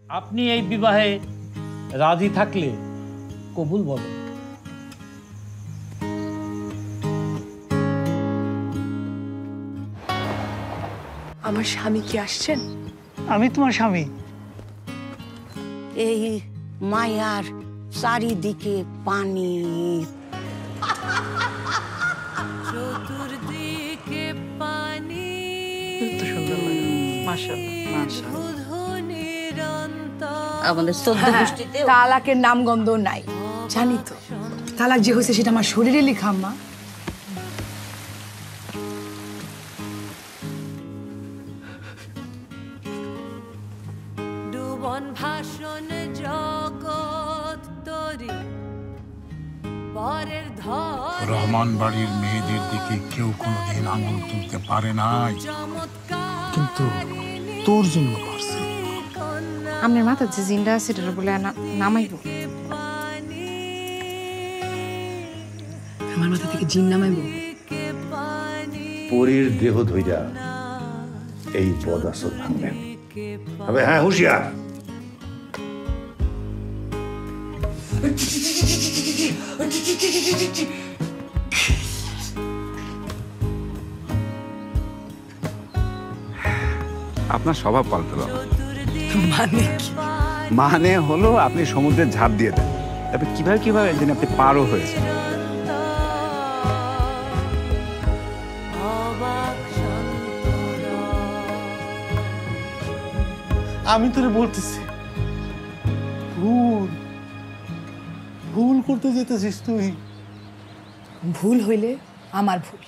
আপনি এই বিবাহে রাজি থাকলে কবুল বলেন। আমার স্বামী কি আসছেন? আমি তোমার স্বামী। এই মায়ার চারিদিকে পানি, চতুর্দিকে পানি, কত সুন্দর লাগে, মাশাআল্লাহ মাশাআল্লাহ। আমাদের 14 গোষ্ঠীতে তালাকের নামগন্ধ নাই, জানি তো। তালাক যে হয়েছে সেটা আমার শরীরে লেখা আম্মা। ডুবন ভাষণ জগৎ তরি পরের ধর রহমান বাড়ির মেয়েদের দিকে কেউ কোনোদিন আঙুল তুলতে পারে নাই, কিন্তু তোর জন্য পারছে। আমার মাথা যে জিন্দা আছে এটা বলে নামাইব। আমার মাথা থেকে জিন নামাইব। পরীর দেহ ধইরা এই পদ আসর ভাঙবেন। তবে হ্যাঁ, হুঁশিয়ার। আপনার স্বভাব পাল্টালো। মানে কি? মানে হলো আপনি সমুদ্রে ঝাঁপ দিয়ে দেন, তারপরে কিভাবে কিভাবে একদিন আপনি পারও হয়েছেন। আমি তোরে বলতেছি, ভুল ভুল করতে যেতেছিস তুই। ভুল হইলে আমার ভুল।